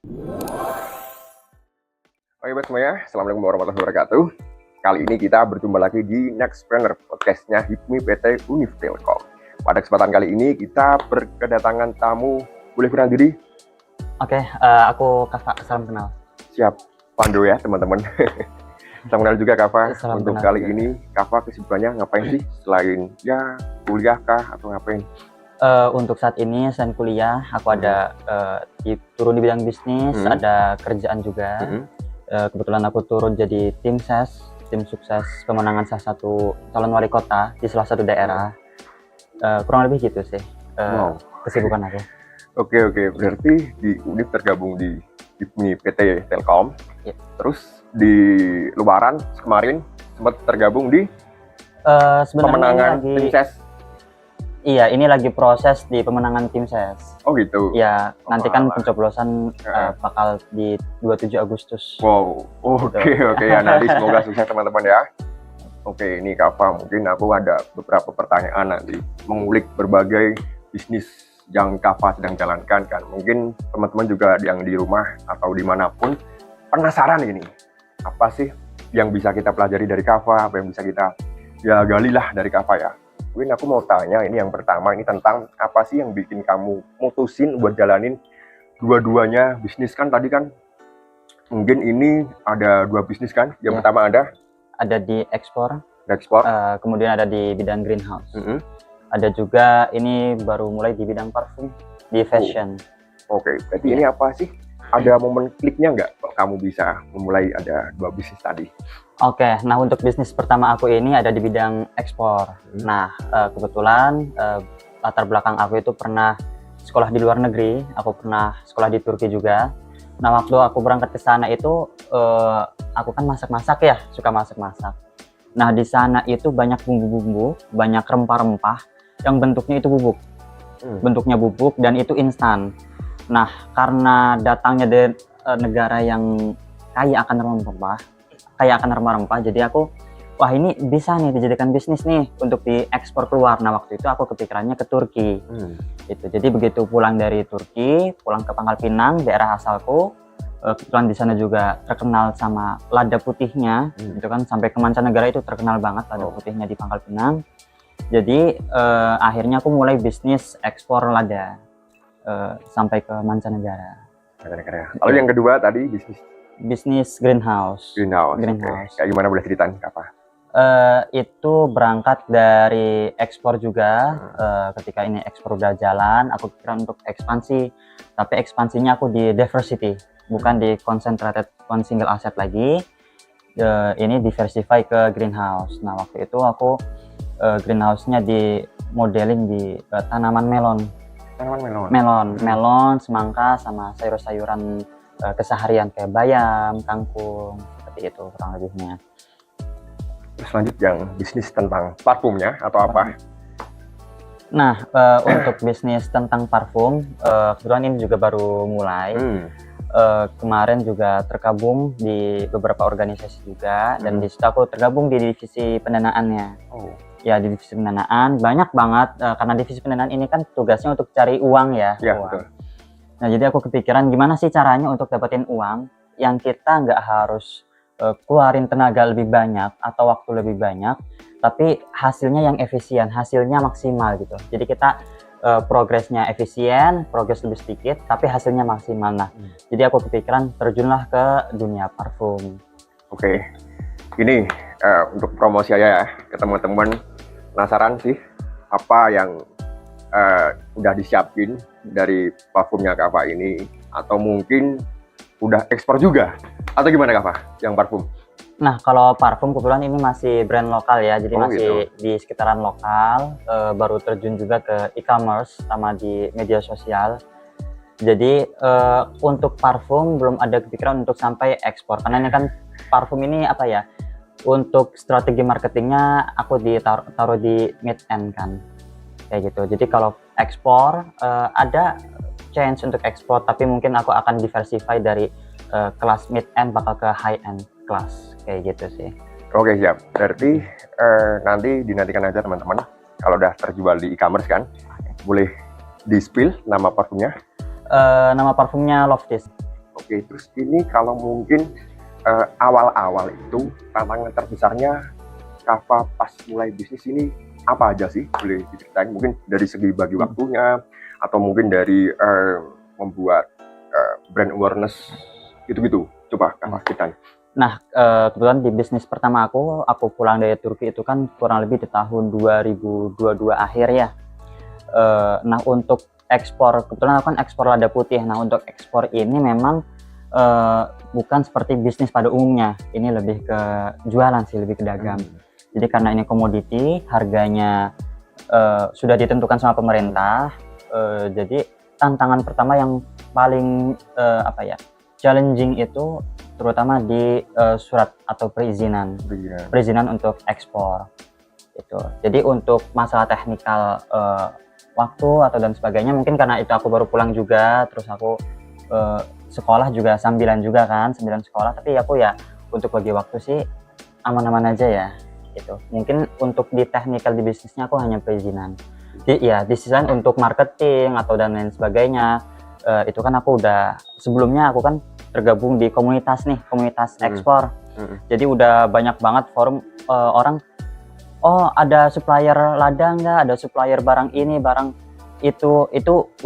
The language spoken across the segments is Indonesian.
Oke buat semuanya, Assalamualaikum warahmatullahi wabarakatuh. Kali ini kita berjumpa lagi di Nextpreneur, podcastnya HIPMI PT Univ Telkom. Pada kesempatan kali ini kita berkedatangan tamu. Boleh kenal diri? Oke, aku Kava, salam kenal. Siap, Pando ya teman-teman. Salam kenal juga Kava. Salam Untuk kenal kali juga. ini Kava kesibukannya ngapain sih? Selain ya kuliah kah atau ngapain? Untuk saat ini selain kuliah, aku ada turun di bidang bisnis, ada kerjaan juga. Kebetulan aku turun jadi tim sukses pemenangan salah satu calon wali kota di salah satu daerah. Kurang lebih gitu sih kesibukan aku. Oke, berarti di Univ tergabung di HIPMI PT Telkom. Ya. Terus di Lebaran kemarin sempat tergabung di pemenangan tim ses. Iya, ini lagi proses di pemenangan tim ses. Oh gitu. Ya, nanti kan pencoblosan bakal di 27 Agustus. Wow, oke ya. Nanti semoga sukses teman-teman ya. Oke, ini Kava, mungkin aku ada beberapa pertanyaan nanti mengulik berbagai bisnis yang Kava sedang jalankan kan. Mungkin teman-teman juga yang di rumah atau dimanapun penasaran ini. Apa sih yang bisa kita pelajari dari Kava, apa yang bisa kita gali lah dari Kava ya. Mungkin aku mau tanya ini yang pertama ini tentang apa sih yang bikin kamu mutusin buat jalanin dua-duanya bisnis kan tadi kan mungkin ini ada dua bisnis kan yang pertama ada di ekspor, kemudian ada di bidang greenhouse, ada juga ini baru mulai di bidang parfum di fashion. Oke, berarti ini apa sih, ada momen kliknya nggak kok kamu bisa memulai ada dua bisnis tadi? Oke, nah untuk bisnis pertama aku ini ada di bidang ekspor. Nah, kebetulan latar belakang aku itu pernah sekolah di luar negeri, aku pernah sekolah di Turki juga. Nah, waktu aku berangkat ke sana itu, aku kan masak-masak ya, suka masak-masak. Nah, di sana itu banyak bumbu-bumbu, banyak rempah-rempah yang bentuknya itu bubuk. Bentuknya bubuk dan itu instan. Nah, karena datangnya dari negara yang kaya akan rempah-rempah, jadi aku, wah ini bisa nih dijadikan bisnis nih untuk diekspor keluar. Nah, waktu itu aku kepikirannya ke Turki. Jadi begitu pulang dari Turki, pulang ke Pangkal Pinang, daerah asalku, kebetulan di sana juga terkenal sama lada putihnya, gitu kan, sampai ke mancanegara itu terkenal banget lada putihnya di Pangkal Pinang. Jadi akhirnya aku mulai bisnis ekspor lada sampai ke mancanegara. Lalu yang kedua tadi bisnis greenhouse. Kayak gimana, boleh ceritain apa? Itu berangkat dari ekspor juga. Ketika ini ekspor udah jalan, aku kira untuk ekspansi, tapi ekspansinya aku di diversity, bukan di concentrated one single asset lagi. Ini diversify ke greenhouse. Nah, waktu itu aku greenhouse-nya di modeling di tanaman melon, semangka, sama sayur-sayuran keseharian kayak bayam, kangkung, seperti itu kurang lebihnya. Terus lanjut yang bisnis tentang parfumnya atau apa? Nah, untuk bisnis tentang parfum, kebetulan ini juga baru mulai. Kemarin juga tergabung di beberapa organisasi juga, dan di situ aku tergabung di divisi pendanaannya. Ya, di divisi pendanaan banyak banget, karena divisi pendanaan ini kan tugasnya untuk cari uang ya. Betul. Nah, jadi aku kepikiran gimana sih caranya untuk dapetin uang yang kita nggak harus keluarin tenaga lebih banyak atau waktu lebih banyak, tapi hasilnya yang efisien, hasilnya maksimal gitu. Jadi kita progresnya efisien, progres lebih sedikit, tapi hasilnya maksimal. Nah, jadi aku kepikiran terjunlah ke dunia parfum. Oke, ini untuk promosi aja ya ke teman-teman. Penasaran sih apa yang udah disiapin dari parfumnya Kava ini, atau mungkin udah ekspor juga atau gimana Kava yang parfum? Nah, kalau parfum kebetulan ini masih brand lokal ya, jadi masih di sekitaran lokal, baru terjun juga ke e-commerce sama di media sosial. Jadi untuk parfum belum ada kepikiran untuk sampai ekspor, karena ini kan parfum ini apa ya, untuk strategi marketingnya aku taruh di mid end kan, kayak gitu. Jadi kalau ekspor ada chance untuk ekspor, tapi mungkin aku akan diversify dari kelas mid end bakal ke high end kelas, kayak gitu sih. Oke, siap. Berarti nanti dinantikan aja teman-teman. Kalau udah terjual di e-commerce kan, boleh di-spill nama parfumnya? Nama parfumnya Loftis. Oke, terus ini kalau mungkin awal-awal itu tantangan terbesarnya Kava pas mulai bisnis ini apa aja sih? Boleh diceritain mungkin dari segi bagi waktunya atau mungkin dari membuat brand awareness gitu-gitu. Coba Kava ceritain. Nah, kebetulan di bisnis pertama aku pulang dari Turki itu kan kurang lebih di tahun 2022 akhir ya. Nah, untuk ekspor, kebetulan aku kan ekspor lada putih. Nah, untuk ekspor ini memang bukan seperti bisnis pada umumnya. Ini lebih ke jualan sih, lebih ke dagang. Jadi karena ini komoditi, harganya sudah ditentukan sama pemerintah. Jadi tantangan pertama yang paling challenging itu terutama di surat atau perizinan untuk ekspor itu. Jadi untuk masalah teknikal waktu atau dan sebagainya, mungkin karena itu aku baru pulang juga, terus aku sekolah juga sambilan sekolah, tapi aku ya untuk bagi waktu sih aman-aman aja ya itu. Mungkin untuk di teknikal di bisnisnya aku hanya perizinan. Di sisi lain untuk marketing atau dan lain sebagainya, itu kan aku udah sebelumnya aku kan tergabung di komunitas ekspor. Jadi udah banyak banget forum orang, oh ada supplier lada nggak, ada supplier barang ini barang itu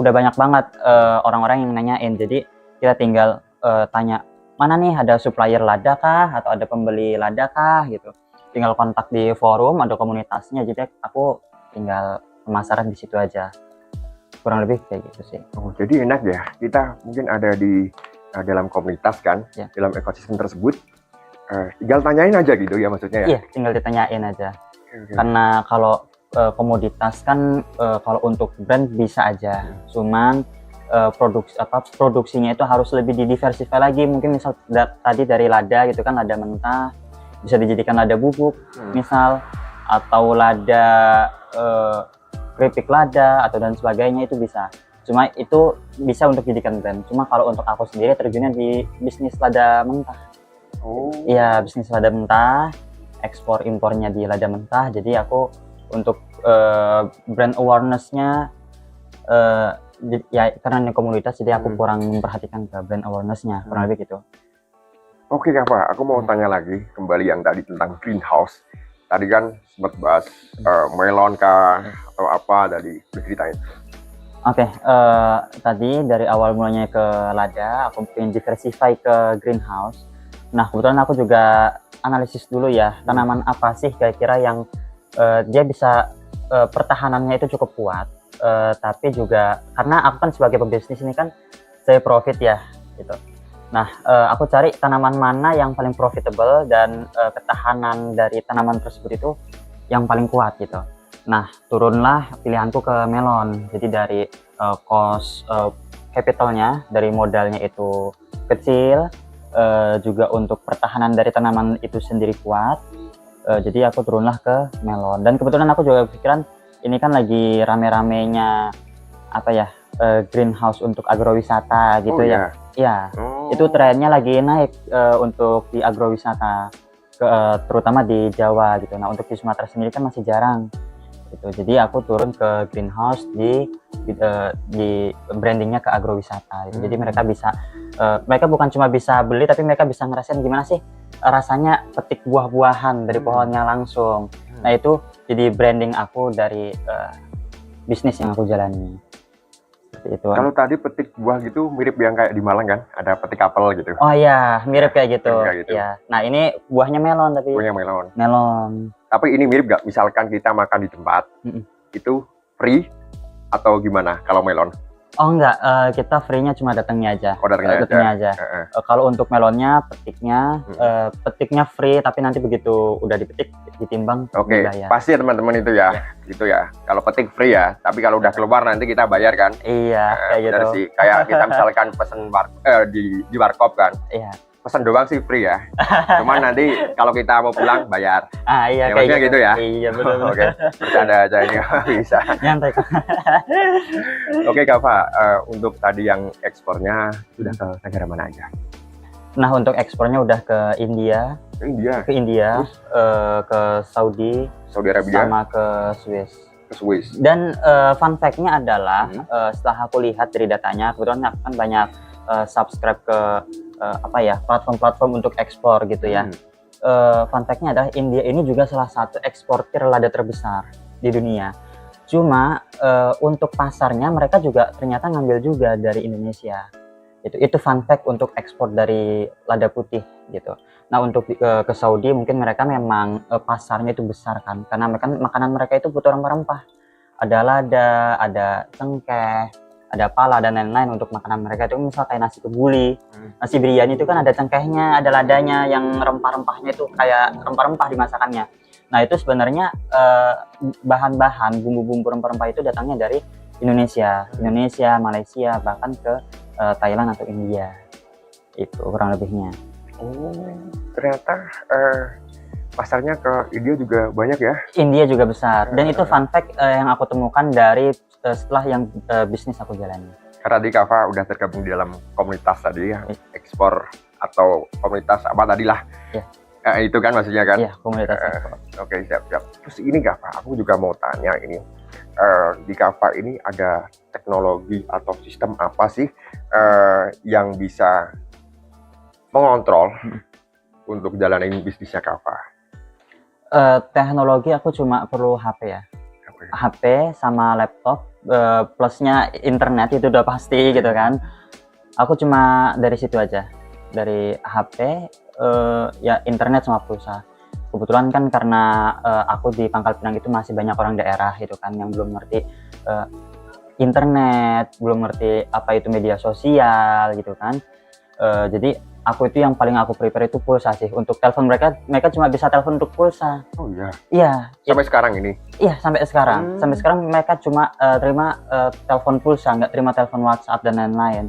udah banyak banget orang-orang yang nanyain. Jadi kita tinggal tanya, mana nih ada supplier lada kah atau ada pembeli lada kah gitu. Tinggal kontak di forum, ada komunitasnya, jadi aku tinggal pemasaran di situ aja. Kurang lebih kayak gitu sih. Oh, jadi enak ya, kita mungkin ada di dalam komunitas kan, dalam ekosistem tersebut, tinggal tanyain aja gitu ya maksudnya ya? Iya, tinggal ditanyain aja. Karena kalau komoditas kan kalau untuk brand bisa aja, cuman produksinya itu harus lebih didiversifikasi lagi. Mungkin misal tadi dari lada gitu kan, lada mentah bisa dijadikan lada bubuk misal, atau lada keripik lada atau dan sebagainya, itu bisa. Cuma itu bisa untuk jadikan brand. Cuma kalau untuk aku sendiri terjunnya di bisnis lada mentah. Iya, bisnis lada mentah, ekspor impornya di lada mentah. Jadi aku untuk brand awareness-nya ya karena ini komunitas, jadi aku kurang memperhatikan ke brand awareness-nya, kurang lebih gitu. Oke Kava, aku mau tanya lagi kembali yang tadi tentang greenhouse. Tadi kan sempat bahas melon kah atau apa tadi, ceritain. Oke, tadi dari awal mulanya ke lada, aku pengen diversify ke greenhouse. Nah, kebetulan aku juga analisis dulu ya, tanaman apa sih kira-kira yang dia bisa pertahanannya itu cukup kuat, tapi juga karena aku kan sebagai pebisnis ini kan saya profit ya, gitu. Nah, aku cari tanaman mana yang paling profitable dan ketahanan dari tanaman tersebut itu yang paling kuat gitu. Nah, turunlah pilihanku ke melon. Jadi dari cost capitalnya, dari modalnya itu kecil, juga untuk pertahanan dari tanaman itu sendiri kuat. Jadi aku turunlah ke melon. Dan kebetulan aku juga pikiran ini kan lagi rame-ramenya greenhouse untuk agrowisata gitu ya. Iya, itu trennya lagi naik untuk di agrowisata, terutama di Jawa gitu. Nah, untuk di Sumatera sendiri kan masih jarang. Gitu. Jadi aku turun ke greenhouse di brandingnya ke agrowisata gitu. Jadi mereka bisa mereka bukan cuma bisa beli, tapi mereka bisa ngerasain gimana sih rasanya petik buah-buahan dari pohonnya langsung. Nah, itu jadi branding aku dari bisnis yang aku jalani. Seperti itu. Kalau tadi petik buah gitu mirip yang kayak di Malang kan, ada petik apel gitu. Oh iya, mirip kayak gitu. Ya. Nah, ini buahnya melon tapi. Buahnya melon. Melon. Tapi ini mirip gak? Misalkan kita makan di tempat, itu free atau gimana kalau melon? Oh enggak, kita free-nya cuma datangnya aja. Oh, datangnya aja. Kalau untuk melonnya, petiknya free, tapi nanti begitu udah dipetik, ditimbang, dibayar. Pasti ya teman-teman itu ya, gitu ya. Kalau petik free ya, tapi kalau udah keluar nanti kita bayar kan? Iya, kayak gitu. Sih, kayak kita misalkan pesen di warkop kan? Iya. Pesan doang sih free ya, cuman nanti kalau kita mau pulang bayar. Iya, kayak gitu ya. Iya, benar. Oke, bercanda aja ini bisa. Nyantai. Oke Kava, untuk tadi yang ekspornya sudah ke negara mana aja? Nah, untuk ekspornya udah ke India. Terus? Ke Saudi Arabia, sama ke Swiss. Swiss. Dan fun fact-nya adalah setelah aku lihat dari datanya, kebetulan aku kan banyak subscribe ke apa ya, platform-platform untuk ekspor gitu ya. Fun fact-nya adalah India ini juga salah satu eksportir lada terbesar di dunia. Cuma untuk pasarnya mereka juga ternyata ngambil juga dari Indonesia. Itu fun fact untuk ekspor dari lada putih gitu. Nah untuk ke Saudi mungkin mereka memang pasarnya itu besar kan, karena mereka, makanan mereka itu butuh rempah-rempah. Ada lada, ada cengkeh, ada pala dan lain-lain untuk makanan mereka itu. Misal kayak nasi kebuli, nasi biryani itu kan ada cengkehnya, ada ladanya, yang rempah-rempahnya itu kayak rempah-rempah di masakannya. Nah itu sebenarnya bahan-bahan bumbu-bumbu rempah-rempah itu datangnya dari Indonesia, Malaysia, bahkan ke Thailand atau India. Itu kurang lebihnya. Oh, ternyata pasarnya ke India juga banyak ya? India juga besar. Dan itu fun fact yang aku temukan dari setelah yang bisnis aku jalani. Karena tadi Kava udah tergabung di dalam komunitas tadi ya, ekspor atau komunitas apa tadi lah. Ya. Itu kan maksudnya kan? Iya, komunitas ekspor. Oke, siap. Terus ini Kava, aku juga mau tanya ini. Di Kava ini ada teknologi atau sistem apa sih yang bisa mengontrol untuk jalanin bisnisnya Kava? Teknologi aku cuma perlu HP ya. HP sama laptop, plusnya internet itu udah pasti gitu kan. Aku cuma dari situ aja, dari HP, ya internet sama pulsa. Kebetulan kan karena aku di Pangkal Pinang itu masih banyak orang daerah gitu kan yang belum ngerti internet, belum ngerti apa itu media sosial gitu kan. Jadi aku itu yang paling aku prepare itu pulsa sih. Untuk telepon mereka cuma bisa telepon untuk pulsa. Oh iya. Iya. Sampai sekarang ini? Iya, sampai sekarang. Sampai sekarang mereka cuma terima telepon pulsa, nggak terima telepon WhatsApp dan lain-lain.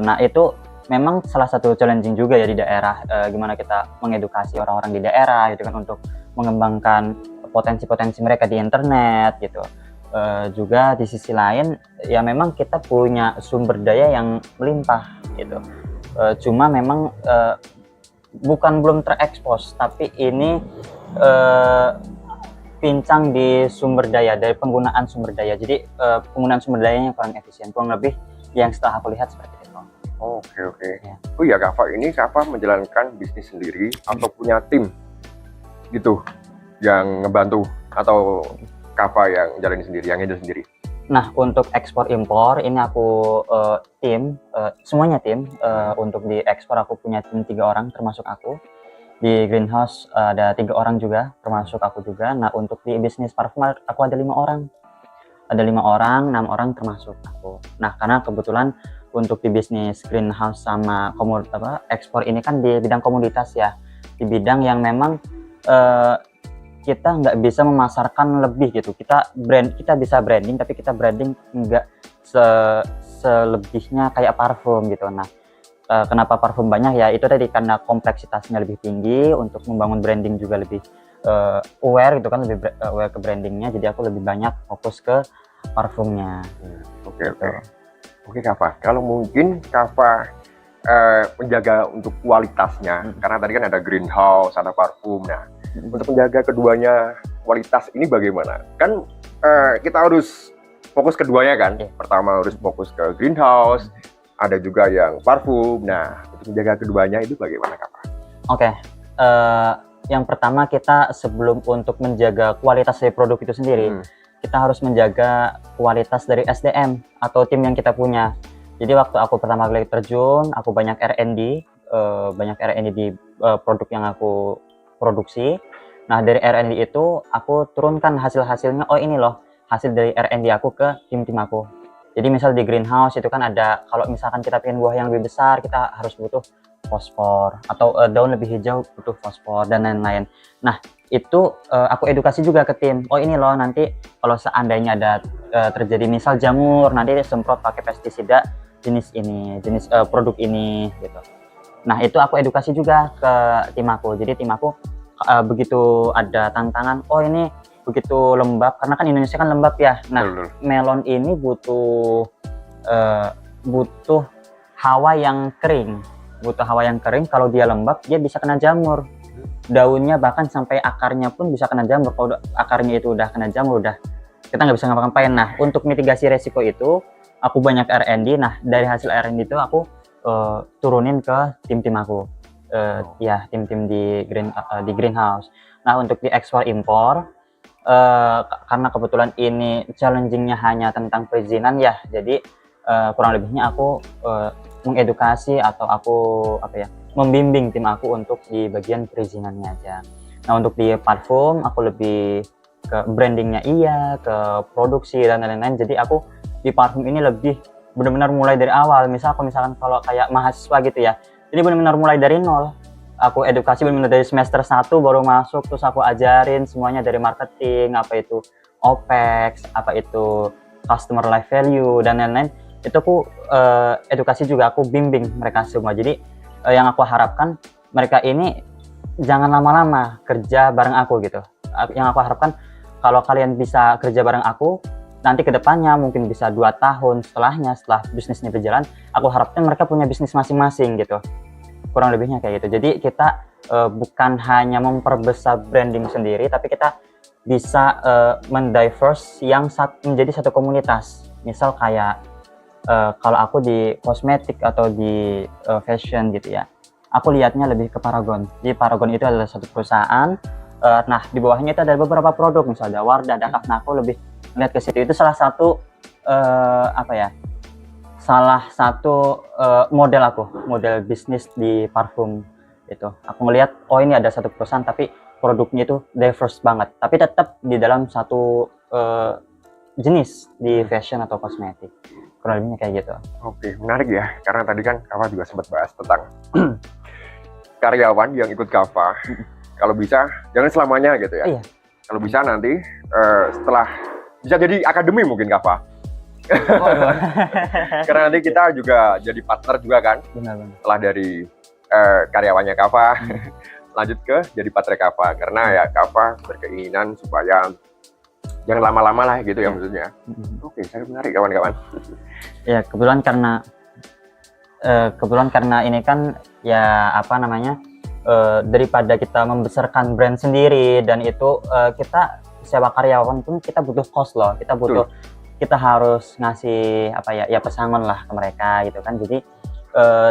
Nah itu memang salah satu challenging juga ya di daerah. Gimana kita mengedukasi orang-orang di daerah gitu kan untuk mengembangkan potensi-potensi mereka di internet gitu. Juga di sisi lain ya memang kita punya sumber daya yang melimpah gitu. Cuma memang bukan belum terekspos, tapi ini pincang di sumber daya, dari penggunaan sumber daya. Jadi penggunaan sumber dayanya kurang efisien, kurang lebih yang setelah aku lihat seperti itu. Oke. Ya. Oh iya Kava, ini Kava menjalankan bisnis sendiri atau punya tim gitu yang ngebantu, atau Kava yang jalani sendiri, yang handle sendiri? Nah untuk ekspor impor ini aku tim, semuanya tim. Untuk di ekspor aku punya tim 3 orang termasuk aku. Di greenhouse ada 3 orang juga termasuk aku juga. Nah untuk di bisnis parfum aku ada 5 orang. Ada 5 orang, 6 orang termasuk aku. Nah karena kebetulan untuk di bisnis greenhouse sama ekspor ini kan di bidang komoditas ya, di bidang yang memang kita nggak bisa memasarkan lebih gitu. Kita bisa branding, tapi kita branding nggak selebihnya kayak parfum gitu. Nah kenapa parfum banyak ya itu tadi, karena kompleksitasnya lebih tinggi, untuk membangun branding juga lebih aware gitu kan, lebih aware ke brandingnya. Jadi aku lebih banyak fokus ke parfumnya. Oke Kava, kalau mungkin Kava menjaga untuk kualitasnya, karena tadi kan ada greenhouse, ada parfum. Nah untuk menjaga keduanya kualitas ini bagaimana? Kan kita harus fokus keduanya kan. Pertama harus fokus ke greenhouse, ada juga yang parfum. Nah untuk menjaga keduanya itu bagaimana Kava? Oke. Yang pertama kita sebelum untuk menjaga kualitas dari produk itu sendiri, kita harus menjaga kualitas dari SDM atau tim yang kita punya. Jadi waktu aku pertama kali terjun, aku banyak R&D di produk yang aku produksi. Nah dari R&D itu aku turunkan hasil-hasilnya. Oh ini loh hasil dari R&D aku ke tim-tim aku. Jadi misal di greenhouse itu kan ada, kalau misalkan kita pengen buah yang lebih besar, kita harus butuh fosfor, atau daun lebih hijau butuh fosfor dan lain-lain. Nah itu aku edukasi juga ke tim. Oh ini loh nanti kalau seandainya ada terjadi misal jamur, nanti semprot pakai pestisida jenis ini, jenis produk ini gitu. Nah itu aku edukasi juga ke tim aku. Jadi tim aku begitu ada tantangan, oh ini begitu lembab, karena kan Indonesia kan lembab ya. Nah melon ini butuh hawa yang kering. Kalau dia lembab dia bisa kena jamur. Daunnya bahkan sampai akarnya pun bisa kena jamur. Kalau akarnya itu udah kena jamur, udah kita nggak bisa ngapa-ngapain. Nah untuk mitigasi resiko itu aku banyak R&D. Nah dari hasil R&D itu aku turunin ke tim-tim aku. Ya tim-tim di greenhouse. Nah untuk di ekspor impor, karena kebetulan ini challenging-nya hanya tentang perizinan ya, jadi kurang lebihnya aku mengedukasi atau aku membimbing tim aku untuk di bagian perizinannya aja. Nah untuk di parfum aku lebih ke brandingnya, iya, ke produksi dan lain-lain. Jadi aku di parfum ini lebih benar-benar mulai dari awal. Misalkan kalau kayak mahasiswa gitu ya, jadi benar-benar mulai dari nol. Aku edukasi benar-benar dari semester 1 baru masuk, terus aku ajarin semuanya dari marketing, apa itu OPEX, apa itu customer life value dan lain-lain. Itu aku edukasi juga, aku bimbing mereka semua. Jadi yang aku harapkan mereka ini jangan lama-lama kerja bareng aku gitu. Yang aku harapkan kalau kalian bisa kerja bareng aku, nanti kedepannya mungkin bisa 2 tahun setelahnya, setelah bisnisnya berjalan, aku harapkan mereka punya bisnis masing-masing gitu. Kurang lebihnya kayak gitu. Jadi kita bukan hanya memperbesar branding sendiri, tapi kita bisa mendiverse yang menjadi satu komunitas. Misal kayak kalau aku di kosmetik atau di fashion gitu ya, aku lihatnya lebih ke Paragon. Jadi Paragon itu adalah satu perusahaan. Nah di bawahnya itu ada beberapa produk, misalnya ada Wardah, ada Kaf. Nah aku lebih melihat ke situ. Itu salah satu model bisnis di parfum itu. Aku melihat ini ada satu perusahaan tapi produknya itu diverse banget, tapi tetap di dalam satu jenis di fashion atau kosmetik. Kurang lebihnya kayak gitu. Oke, menarik ya, karena tadi kan Kava juga sempat bahas tentang karyawan yang ikut Kava. Kalau bisa jangan selamanya gitu ya. Iya. Kalau bisa nanti setelah bisa jadi akademi mungkin Kava. Karena nanti kita juga jadi partner juga kan. Benar. Setelah dari karyawannya Kava lanjut ke jadi partner Kava, karena ya Kava berkeinginan supaya jangan lama-lama lah gitu ya maksudnya. Oke, sangat menarik kawan-kawan. Ya kebetulan karena ini kan ya daripada kita membesarkan brand sendiri dan itu kita sewa karyawan pun kita butuh cost loh, kita harus ngasih pesangon lah ke mereka gitu kan. Jadi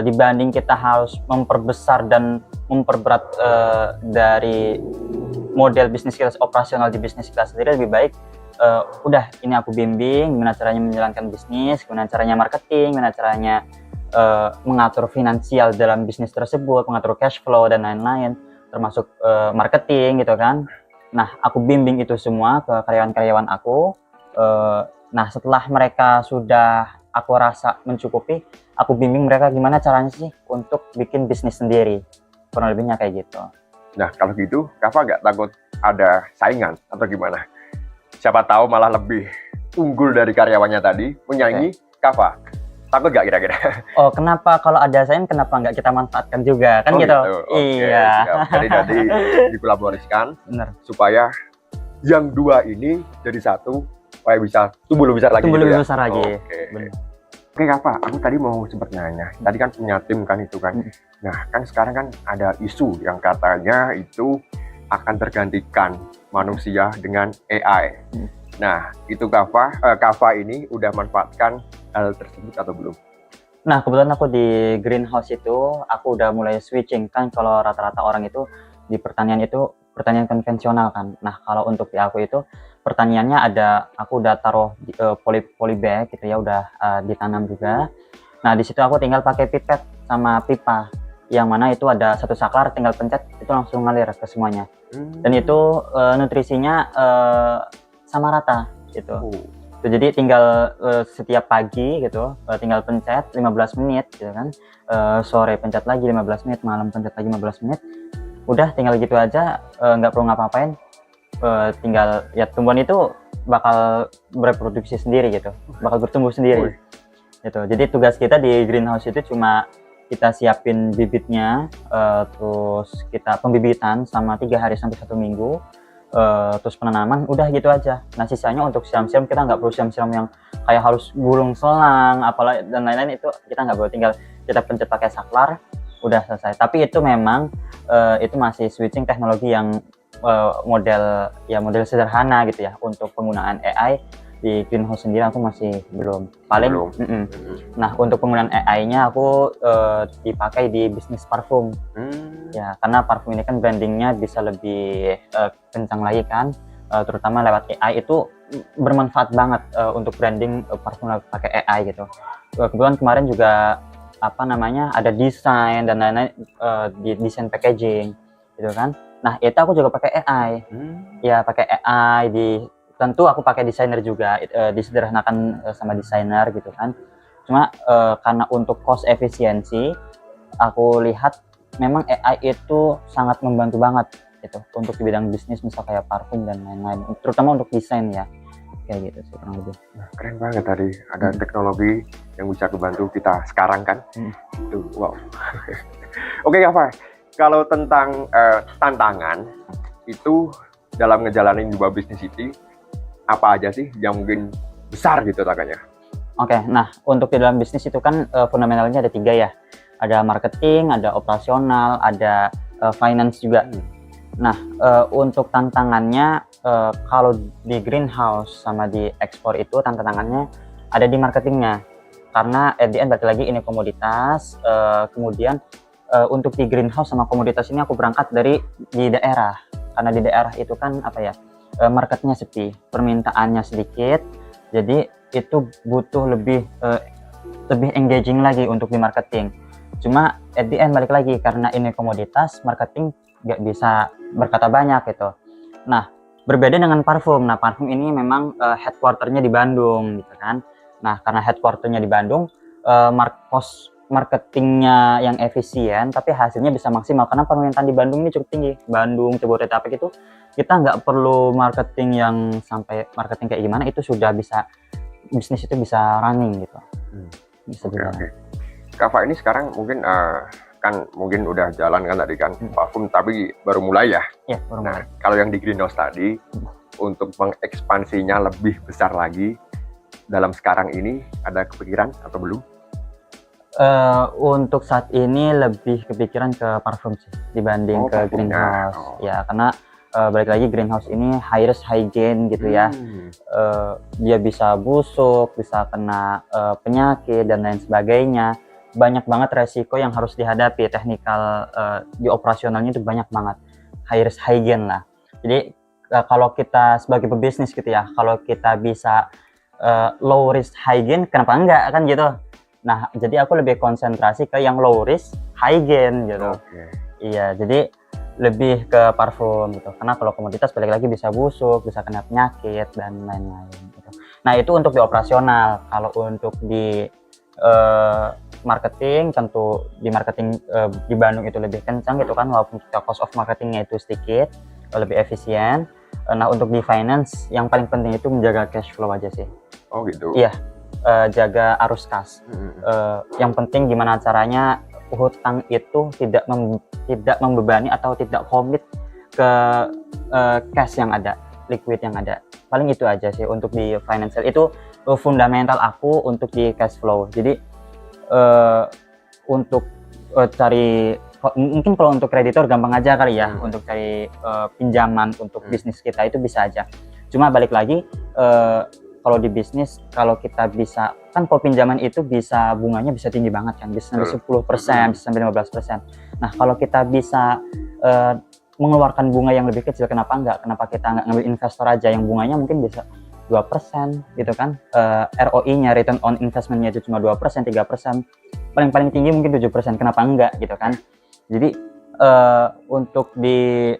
dibanding kita harus memperbesar dan memperberat dari model bisnis kita operasional di bisnis kita sendiri, lebih baik udah ini aku bimbing gimana caranya menjalankan bisnis, gimana caranya marketing, gimana caranya mengatur finansial dalam bisnis tersebut, mengatur cash flow dan lain-lain, termasuk marketing gitu kan. Nah aku bimbing itu semua ke karyawan-karyawan aku. Nah setelah mereka sudah aku rasa mencukupi, aku bimbing mereka gimana caranya sih untuk bikin bisnis sendiri. Kurang lebihnya kayak gitu. Nah kalau gitu Kava nggak takut ada saingan atau gimana? Siapa tahu malah lebih unggul dari karyawannya tadi, menyaingi Kava. Takut nggak kira-kira? Oh kenapa, kalau ada saing kenapa nggak kita manfaatkan juga kan gitu? Oke, iya. Siap. Jadi dikolaborasikan. Bener. Supaya yang dua ini jadi satu, supaya bisa tumbuh lebih besar lagi. Besar lagi. Oke Kava, aku tadi mau sempat nanya. Tadi kan punya tim kan itu kan. Nah kan sekarang kan ada isu yang katanya itu akan tergantikan manusia dengan AI. Nah itu Kava ini udah manfaatkan hal tersebut atau belum? Nah kebetulan aku di greenhouse itu aku udah mulai switching kan. Kalau rata-rata orang itu di pertanian itu pertanian konvensional kan. Nah kalau untuk di aku itu pertaniannya aku udah taruh poly bag gitu ya, udah ditanam juga. Nah di situ aku tinggal pakai pipet sama pipa, yang mana itu ada satu saklar, tinggal pencet itu langsung ngalir ke semuanya. Dan itu nutrisinya sama rata gitu. Jadi tinggal setiap pagi gitu tinggal pencet 15 menit gitu kan, sore pencet lagi 15 menit, malam pencet lagi 15 menit, udah tinggal gitu aja, nggak perlu ngapa-ngapain. Tinggal ya tumbuhan itu bakal bereproduksi sendiri gitu, bakal bertumbuh sendiri gitu. Jadi tugas kita di greenhouse itu cuma kita siapin bibitnya, terus kita pembibitan sama 3 hari sampai 1 minggu, terus penanaman, udah gitu aja. Nah sisanya untuk siram-siram kita nggak perlu siram-siram yang kayak harus gulung selang apalah dan lain-lain, itu kita nggak perlu, tinggal kita pencet pakai saklar udah selesai. Tapi itu memang itu masih switching teknologi yang model sederhana gitu ya untuk penggunaan AI di greenhouse sendiri aku masih belum. Paling, Belum. Nah untuk penggunaan AI-nya aku dipakai di bisnis parfum. Ya, karena parfum ini kan brandingnya bisa lebih kencang lagi kan, terutama lewat AI itu bermanfaat banget untuk branding parfum pakai AI gitu. Kebetulan kemarin juga ada desain dan lain-lain di desain packaging gitu kan. Nah itu aku juga pakai AI. Ya pakai AI tentu aku pakai desainer juga, disederhanakan sama desainer gitu kan. Cuma karena untuk cost efisiensi aku lihat memang AI itu sangat membantu banget gitu untuk di bidang bisnis, misal kayak parfum dan lain-lain, terutama untuk desain ya, kayak gitu sih kurang lebih. Nah, keren banget tadi ada teknologi yang bisa membantu kita sekarang kan. Tuh, wow. Oke Kava, kalau tentang tantangan itu dalam ngejalanin dua bisnis itu apa aja sih yang mungkin besar gitu tantangannya? Oke, nah untuk di dalam bisnis itu kan fundamentalnya ada 3 ya. Ada marketing, ada operasional, ada finance juga. Nah, untuk tantangannya kalau di greenhouse sama di ekspor itu tantangannya ada di marketingnya. Karena at the end balik lagi ini komoditas, kemudian untuk di greenhouse sama komoditas ini aku berangkat dari di daerah. Karena di daerah itu kan marketnya sepi, permintaannya sedikit, jadi itu butuh lebih engaging lagi untuk di marketing. Cuma at the end balik lagi karena ini komoditas, marketing nggak bisa berkata banyak gitu. Nah berbeda dengan parfum. Nah parfum ini memang headquarternya di Bandung gitu kan. Nah karena headquarternya di Bandung, cost marketingnya yang efisien tapi hasilnya bisa maksimal karena permintaan di Bandung ini cukup tinggi. Bandung, Jabodetabek itu kita nggak perlu marketing yang sampai marketing kayak gimana, itu sudah bisa, bisnis itu bisa running gitu. Bisa juga. Kava ini sekarang mungkin kan mungkin udah jalan kan tadi kan parfum tapi baru mulai ya. Iya, baru mulai. Kalau yang di greenhouse tadi untuk mengekspansinya lebih besar lagi dalam sekarang ini ada kepikiran atau belum? Untuk saat ini lebih kepikiran ke parfum sih dibanding ke greenhouse. Ya karena balik lagi greenhouse ini high risk high gain gitu ya. Dia bisa busuk, bisa kena penyakit dan lain sebagainya. Banyak banget resiko yang harus dihadapi, teknikal di operasionalnya itu banyak banget, high risk high gain lah. Jadi kalau kita sebagai pebisnis gitu ya, kalau kita bisa low risk high gain, kenapa enggak kan gitu. Nah jadi aku lebih konsentrasi ke yang low risk high gain gitu. Iya, jadi lebih ke parfum gitu, karena kalau komoditas balik lagi bisa busuk, bisa kena penyakit dan lain-lain gitu. Nah itu untuk di operasional. Kalau untuk di marketing, tentu di marketing di Bandung itu lebih kencang gitu kan, walaupun cost of marketingnya itu sedikit lebih efisien. Nah untuk di finance yang paling penting itu menjaga cash flow aja sih. Oh gitu. Iya, jaga arus kas. Yang penting gimana caranya hutang itu tidak membebani atau tidak komit ke cash yang ada, liquid yang ada. Paling itu aja sih untuk di financial, itu fundamental aku untuk di cash flow. Jadi untuk cari, mungkin kalau untuk kreditor gampang aja kali ya, untuk cari pinjaman untuk bisnis kita itu bisa aja. Cuma balik lagi kalau di bisnis, kalau kita bisa kan, kalau pinjaman itu bisa bunganya bisa tinggi banget kan, bisa sampai 10%, bisa sampai 15%. Nah kalau kita bisa mengeluarkan bunga yang lebih kecil, kenapa enggak? Kenapa kita nggak ngambil investor aja yang bunganya mungkin bisa 2% gitu kan, ROI-nya, return on investment-nya itu cuma 2%, 3%, paling tinggi mungkin 7%, kenapa enggak gitu kan. Jadi untuk di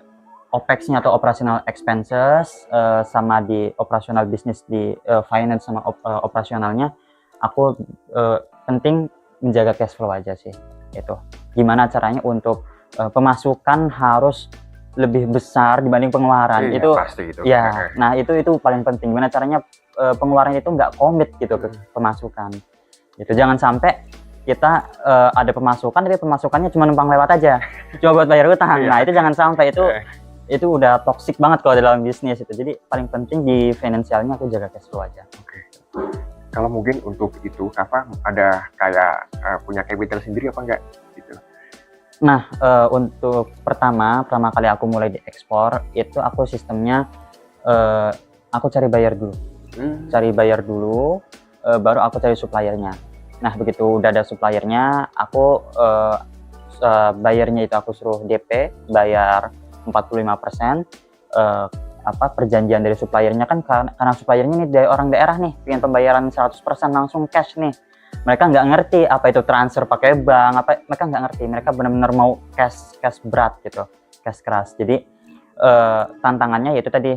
OPEX-nya atau operational expenses sama di operational bisnis, di finance sama operasionalnya, aku penting menjaga cash flow aja sih. Itu gimana caranya untuk pemasukan harus lebih besar dibanding pengeluaran. Iya, itu pasti itu. Ya, nah itu paling penting, gimana caranya pengeluaran itu nggak komit gitu ke pemasukan. Itu jangan sampai kita ada pemasukan tapi pemasukannya cuma numpang lewat aja, cuma buat bayar utang. Nah itu jangan sampai, itu udah toxic banget kalau dalam bisnis itu. Jadi paling penting di finansialnya aku jaga cash flow aja. Kalau mungkin untuk itu Kava ada kayak punya capital sendiri apa enggak gitu? Nah untuk pertama kali aku mulai di ekspor itu aku sistemnya aku cari buyer dulu. cari buyer dulu, baru aku cari suppliernya. Nah begitu udah ada suppliernya, aku bayarnya itu aku suruh DP, bayar 45%. Perjanjian dari suppliernya kan karena suppliernya nih dari orang daerah nih, pengen pembayaran 100% langsung cash nih. Mereka nggak ngerti apa itu transfer pakai bank, mereka nggak ngerti. Mereka benar-benar mau cash berat gitu, cash keras. Jadi tantangannya yaitu tadi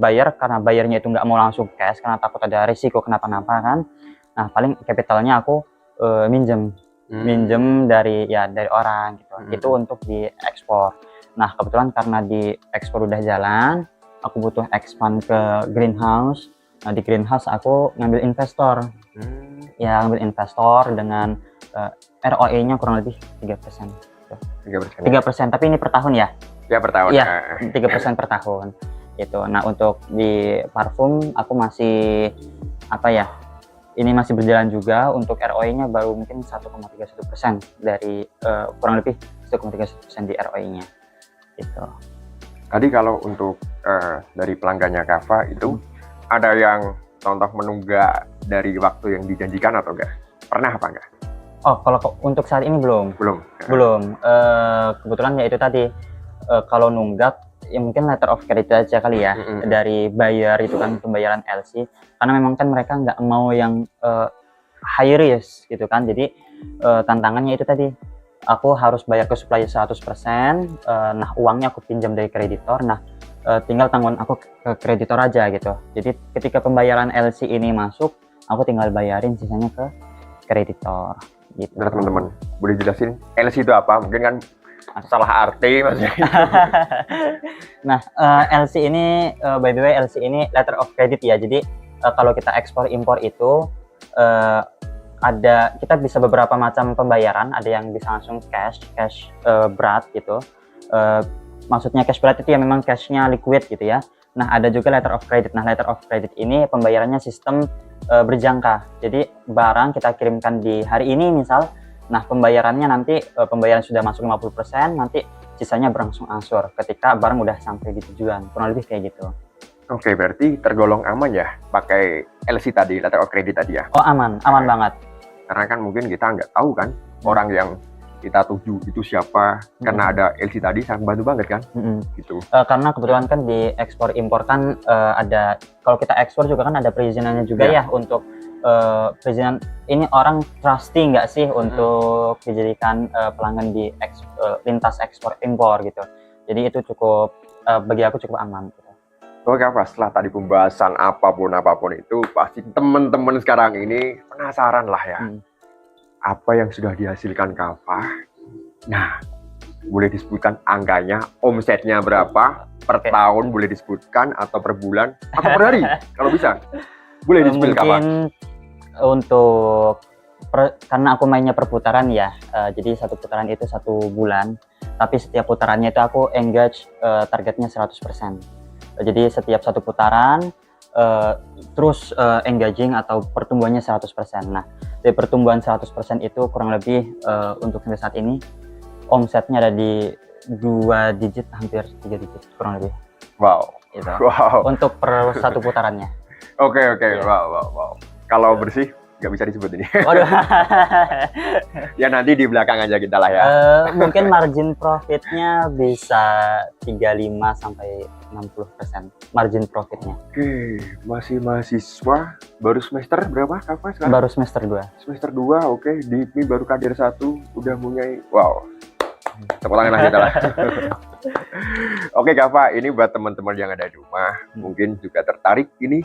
buyer, karena bayarnya itu nggak mau langsung cash karena takut ada risiko kenapa-napa kan. Nah paling capitalnya aku minjem dari orang gitu. Itu untuk diekspor. Nah kebetulan karena di ekspor udah jalan, aku butuh expand ke greenhouse. Nah di greenhouse aku ngambil investor. Ya ngambil investor dengan ROE-nya kurang lebih 3%. 3%, tapi ini per tahun ya? Ya per tahun. Iya, 3% per tahun. Itu. Nah untuk di parfum aku masih ini masih berjalan juga. Untuk ROE-nya baru mungkin 1,31% dari kurang lebih 1,31% di ROE-nya. Gitu. Tadi kalau untuk dari pelanggannya Kava itu ada yang contoh menunggak dari waktu yang dijanjikan atau enggak? Pernah apa enggak? Oh, kalau untuk saat ini belum. Belum. Kebetulan ya itu tadi, kalau nunggak ya mungkin letter of credit aja kali ya dari buyer itu kan, pembayaran LC. Karena memang kan mereka nggak mau yang high risk gitu kan. Jadi tantangannya itu tadi, aku harus bayar ke supplier 100%. Nah uangnya aku pinjam dari kreditor. Nah tinggal tanggungan aku ke kreditor aja gitu. Jadi ketika pembayaran LC ini masuk, aku tinggal bayarin sisanya ke kreditor gitu. Nah teman-teman, boleh jelasin LC itu apa? Mungkin kan salah arti maksudnya. Nah LC ini by the way, LC ini letter of credit ya. Jadi kalau kita ekspor impor itu kita bisa beberapa macam pembayaran. Ada yang bisa langsung cash berat gitu. Maksudnya cash berat itu ya memang cashnya liquid gitu ya. Nah ada juga letter of credit. Nah letter of credit ini pembayarannya sistem berjangka. Jadi barang kita kirimkan di hari ini misal, nah pembayarannya nanti pembayaran sudah masuk 50%, nanti sisanya berangsur angsur ketika barang udah sampai di tujuan. Kurang lebih kayak gitu. Oke, berarti tergolong aman ya pakai LC tadi, letter of credit tadi ya? Oh aman banget. Karena kan mungkin kita nggak tahu kan orang yang kita tuju itu siapa. Karena ada LC tadi sangat bantu banget kan gitu. Karena kebetulan kan di ekspor impor kan ada, kalau kita ekspor juga kan ada perizinannya juga ya untuk perizinan ini orang trusty nggak sih untuk dijadikan pelanggan di lintas ekspor impor gitu. Jadi itu cukup bagi aku cukup aman gitu. Oke Kava, setelah tadi pembahasan apapun itu pasti teman-teman sekarang ini penasaran lah ya. Apa yang sudah dihasilkan Kava? Nah, boleh disebutkan angkanya, omsetnya berapa per tahun, boleh disebutkan, atau per bulan atau per hari kalau bisa. Boleh di-spill Kava. Mungkin untuk karena aku mainnya per putaran ya, jadi satu putaran itu 1 bulan, tapi setiap putarannya itu aku engage targetnya 100%. Jadi setiap satu putaran terus engaging atau pertumbuhannya 100%. Nah, dari pertumbuhan 100% itu kurang lebih untuk sampai saat ini omsetnya ada di 2 digit, hampir 3 digit kurang lebih. Wow. Itu. Wow. Untuk per satu putarannya. Oke. Wow. Kalau bersih nggak bisa disebut ini. Waduh. Ya nanti di belakang aja kita lah ya. Mungkin margin profitnya bisa 35 sampai 60% margin profitnya. Oke, masih mahasiswa, baru semester berapa Kava sekarang? Baru semester 2. Semester 2, oke. Di IPMI baru kader 1, udah mulai, wow. Tepuk tangan lah kita lah. Oke Kava, ini buat teman-teman yang ada di rumah, mungkin juga tertarik ini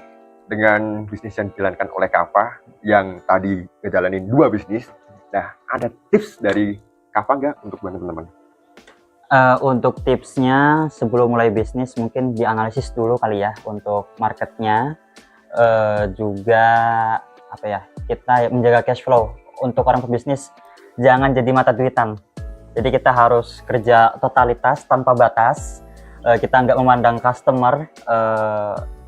dengan bisnis yang dijalankan oleh Kava yang tadi ngejalanin 2 bisnis. Nah, ada tips dari Kava nggak untuk teman-teman? Untuk tipsnya sebelum mulai bisnis mungkin dianalisis dulu kali ya untuk marketnya, juga kita menjaga cash flow. Untuk orang pebisnis jangan jadi mata duitan. Jadi kita harus kerja totalitas tanpa batas. Kita nggak memandang customer.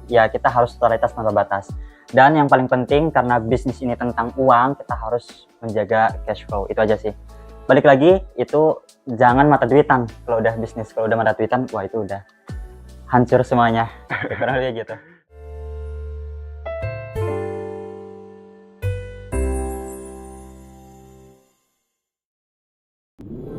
Ya kita harus totalitas tanpa batas. Dan yang paling penting karena bisnis ini tentang uang, kita harus menjaga cash flow. Itu aja sih. Balik lagi, itu jangan mata duitan. Kalau udah bisnis, kalau udah mata duitan, wah itu udah hancur semuanya. Kurang lebih gitu. ya.